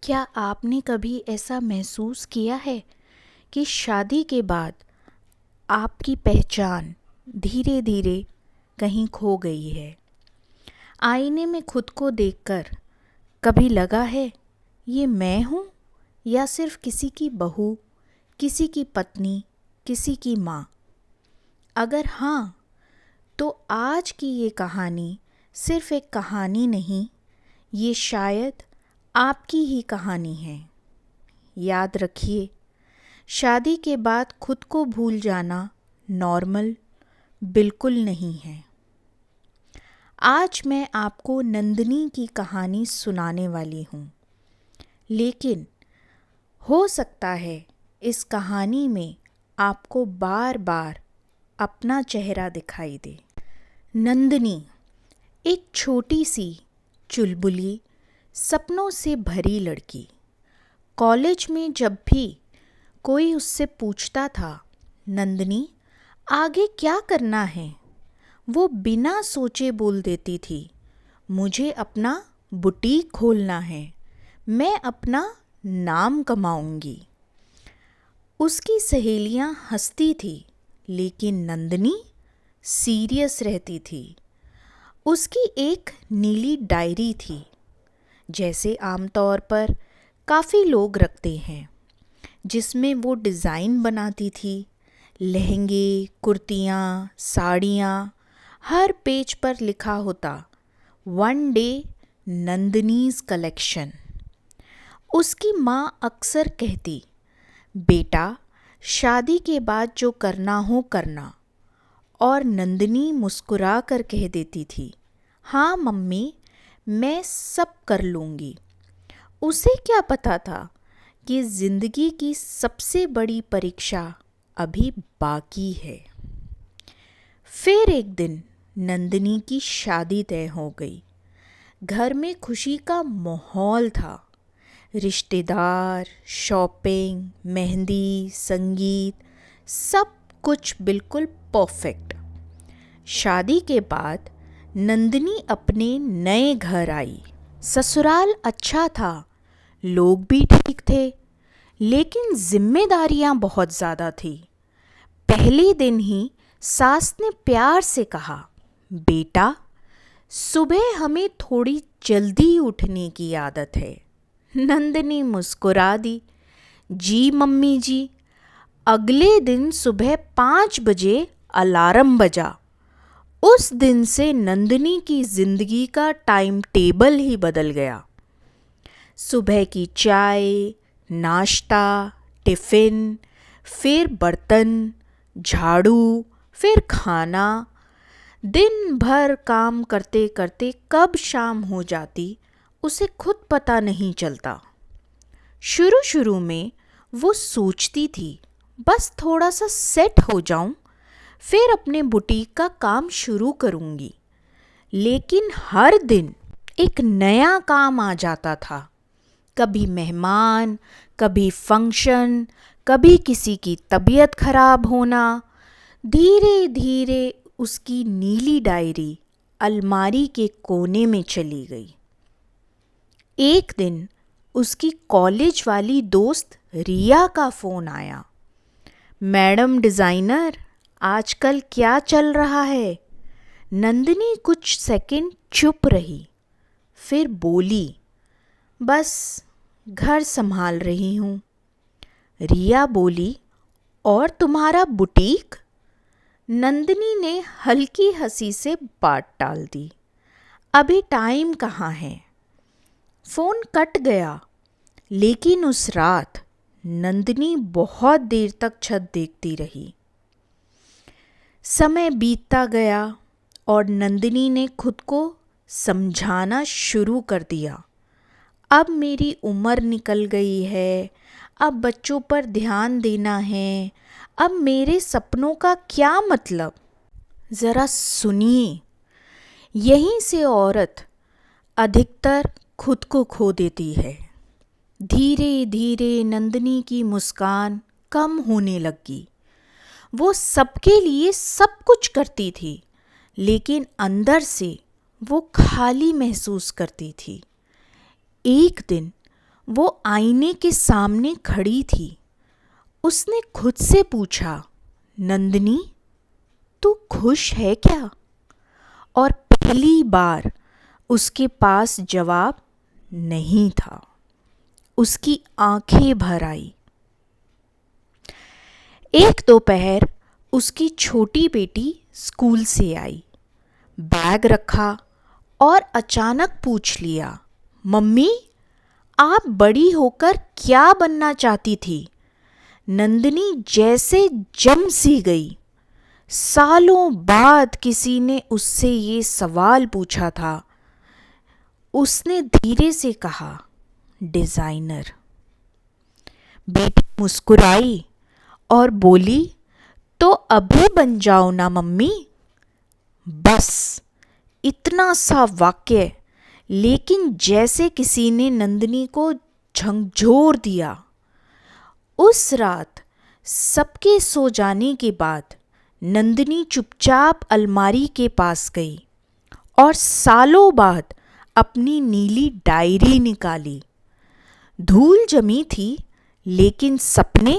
क्या आपने कभी ऐसा महसूस किया है कि शादी के बाद आपकी पहचान धीरे धीरे कहीं खो गई है? आईने में खुद को देखकर कभी लगा है ये मैं हूँ या सिर्फ किसी की बहू, किसी की पत्नी, किसी की माँ? अगर हाँ, तो आज की ये कहानी सिर्फ एक कहानी नहीं, ये शायद आपकी ही कहानी है। याद रखिए, शादी के बाद खुद को भूल जाना नॉर्मल बिल्कुल नहीं है। आज मैं आपको नंदिनी की कहानी सुनाने वाली हूँ, लेकिन हो सकता है इस कहानी में आपको बार बार अपना चेहरा दिखाई दे। नंदिनी एक छोटी सी चुलबुली, सपनों से भरी लड़की। कॉलेज में जब भी कोई उससे पूछता था, नंदिनी आगे क्या करना है, वो बिना सोचे बोल देती थी, मुझे अपना बुटीक खोलना है, मैं अपना नाम कमाऊंगी। उसकी सहेलियां हंसती थी, लेकिन नंदिनी सीरियस रहती थी। उसकी एक नीली डायरी थी, जैसे आमतौर पर काफ़ी लोग रखते हैं, जिसमें वो डिज़ाइन बनाती थी। लहंगे, कुर्तियाँ, साड़ियाँ, हर पेज पर लिखा होता वन डे नंदिनीज़ कलेक्शन। उसकी माँ अक्सर कहती, बेटा शादी के बाद जो करना हो करना, और नंदिनी मुस्कुरा कर कह देती थी, हाँ मम्मी, मैं सब कर लूँगी। उसे क्या पता था कि ज़िंदगी की सबसे बड़ी परीक्षा अभी बाकी है। फिर एक दिन नंदिनी की शादी तय हो गई। घर में खुशी का माहौल था। रिश्तेदार, शॉपिंग, मेहंदी, संगीत, सब कुछ बिल्कुल परफेक्ट। शादी के बाद नंदिनी अपने नए घर आई। ससुराल अच्छा था, लोग भी ठीक थे, लेकिन जिम्मेदारियां बहुत ज़्यादा थी। पहले दिन ही सास ने प्यार से कहा, बेटा सुबह हमें थोड़ी जल्दी उठने की आदत है। नंदिनी मुस्कुरा दी, जी मम्मी जी। अगले दिन सुबह 5 बजे अलार्म बजा। उस दिन से नंदिनी की जिंदगी का टाइम टेबल ही बदल गया। सुबह की चाय, नाश्ता, टिफ़िन, फिर बर्तन, झाड़ू, फिर खाना। दिन भर काम करते करते कब शाम हो जाती उसे खुद पता नहीं चलता। शुरू शुरू में वो सोचती थी, बस थोड़ा सा सेट हो जाऊं, फिर अपने बुटीक का काम शुरू करूंगी। लेकिन हर दिन एक नया काम आ जाता था। कभी मेहमान, कभी फंक्शन, कभी किसी की तबीयत खराब होना। धीरे धीरे उसकी नीली डायरी अलमारी के कोने में चली गई। एक दिन उसकी कॉलेज वाली दोस्त रिया का फ़ोन आया, मैडम डिज़ाइनर आजकल क्या चल रहा है? नंदिनी कुछ सेकंड चुप रही, फिर बोली, बस घर संभाल रही हूँ। रिया बोली, और तुम्हारा बुटीक? नंदिनी ने हल्की हंसी से बात टाल दी, अभी टाइम कहाँ है। फ़ोन कट गया, लेकिन उस रात नंदिनी बहुत देर तक छत देखती रही। समय बीतता गया और नंदिनी ने खुद को समझाना शुरू कर दिया, अब मेरी उम्र निकल गई है, अब बच्चों पर ध्यान देना है, अब मेरे सपनों का क्या मतलब? ज़रा सुनिए, यहीं से औरत अधिकतर खुद को खो देती है। धीरे धीरे नंदिनी की मुस्कान कम होने लगी। वो सबके लिए सब कुछ करती थी, लेकिन अंदर से वो खाली महसूस करती थी। एक दिन वो आईने के सामने खड़ी थी। उसने खुद से पूछा, नंदिनी, तू खुश है क्या? और पहली बार उसके पास जवाब नहीं था। उसकी आंखें भर आई। एक दोपहर उसकी छोटी बेटी स्कूल से आई, बैग रखा और अचानक पूछ लिया, मम्मी, आप बड़ी होकर क्या बनना चाहती थी? नंदिनी जैसे जम सी गई। सालों बाद किसी ने उससे ये सवाल पूछा था। उसने धीरे से कहा, डिज़ाइनर। बेटी मुस्कुराई और बोली, तो अभी बन जाओ ना मम्मी। बस इतना सा वाक्य, लेकिन जैसे किसी ने नंदिनी को झकझोर दिया। उस रात सबके सो जाने के बाद नंदिनी चुपचाप अलमारी के पास गई और सालों बाद अपनी नीली डायरी निकाली। धूल जमी थी, लेकिन सपने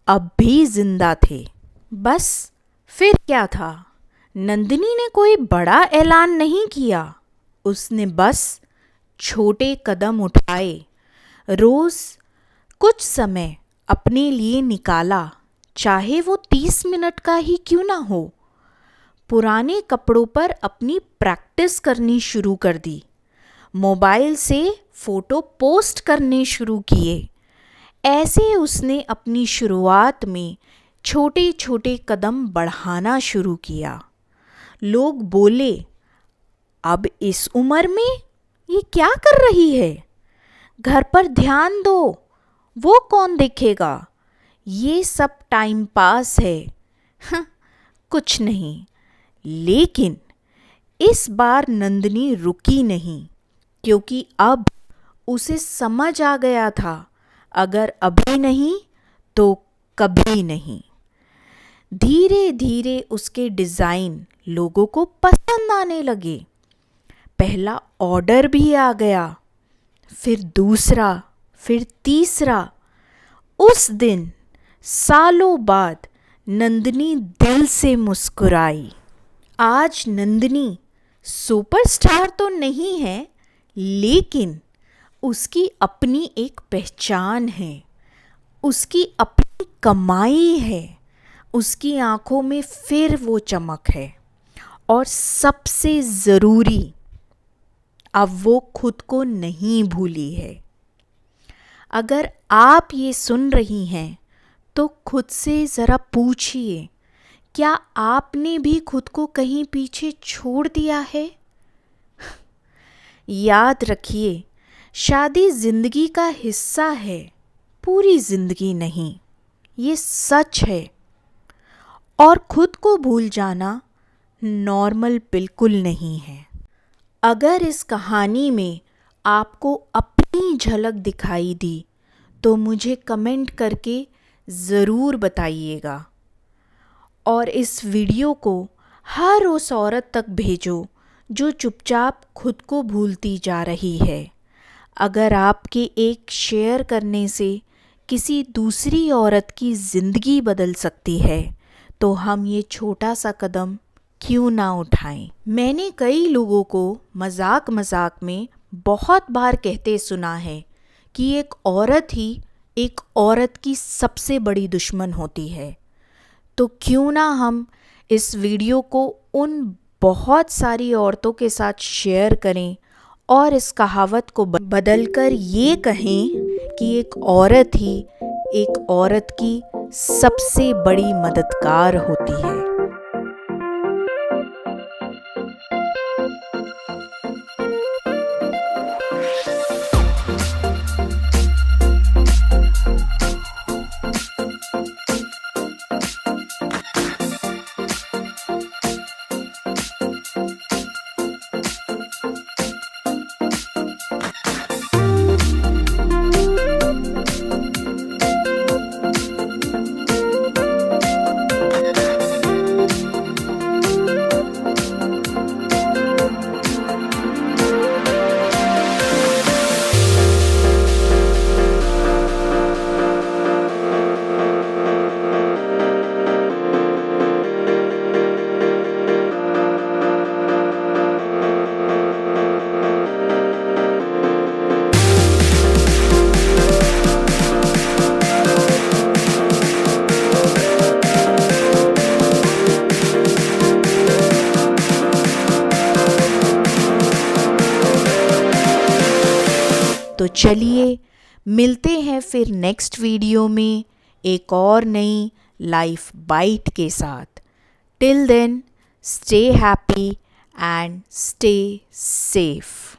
अब भी जिंदा थे। बस फिर क्या था? नंदिनी ने कोई बड़ा ऐलान नहीं किया। उसने बस छोटे कदम उठाए, रोज कुछ समय अपने लिए निकाला, चाहे वो 30 मिनट का ही क्यों ना हो। पुराने कपड़ों पर अपनी प्रैक्टिस करनी शुरू कर दी। मोबाइल से फोटो पोस्ट करने शुरू किए। ऐसे उसने अपनी शुरुआत में छोटे छोटे कदम बढ़ाना शुरू किया। लोग बोले, अब इस उम्र में ये क्या कर रही है? घर पर ध्यान दो, वो कौन देखेगा? ये सब टाइम पास है। कुछ नहीं। लेकिन इस बार नंदिनी रुकी नहीं, क्योंकि अब उसे समझ आ गया था, अगर अभी नहीं तो कभी नहीं। धीरे धीरे उसके डिज़ाइन लोगों को पसंद आने लगे। पहला ऑर्डर भी आ गया, फिर दूसरा, फिर तीसरा। उस दिन सालों बाद नंदिनी दिल से मुस्कुराई। आज नंदिनी सुपरस्टार तो नहीं है, लेकिन उसकी अपनी एक पहचान है, उसकी अपनी कमाई है, उसकी आंखों में फिर वो चमक है, और सबसे ज़रूरी, अब वो खुद को नहीं भूली है। अगर आप ये सुन रही हैं तो खुद से ज़रा पूछिए, क्या आपने भी खुद को कहीं पीछे छोड़ दिया है? याद रखिए, शादी जिंदगी का हिस्सा है, पूरी जिंदगी नहीं। ये सच है। और खुद को भूल जाना नॉर्मल बिल्कुल नहीं है। अगर इस कहानी में आपको अपनी झलक दिखाई दी तो मुझे कमेंट करके ज़रूर बताइएगा। और इस वीडियो को हर उस औरत तक भेजो जो चुपचाप खुद को भूलती जा रही है। अगर आपके एक शेयर करने से किसी दूसरी औरत की ज़िंदगी बदल सकती है, तो हम ये छोटा सा कदम क्यों ना उठाएं। मैंने कई लोगों को मजाक मजाक में बहुत बार कहते सुना है कि एक औरत ही एक औरत की सबसे बड़ी दुश्मन होती है। तो क्यों ना हम इस वीडियो को उन बहुत सारी औरतों के साथ शेयर करें और इस कहावत को बदलकर ये कहें कि एक औरत ही एक औरत की सबसे बड़ी मददगार होती है। चलिए मिलते हैं फिर नेक्स्ट वीडियो में एक और नई लाइफ बाइट के साथ। Till then, stay happy and stay safe.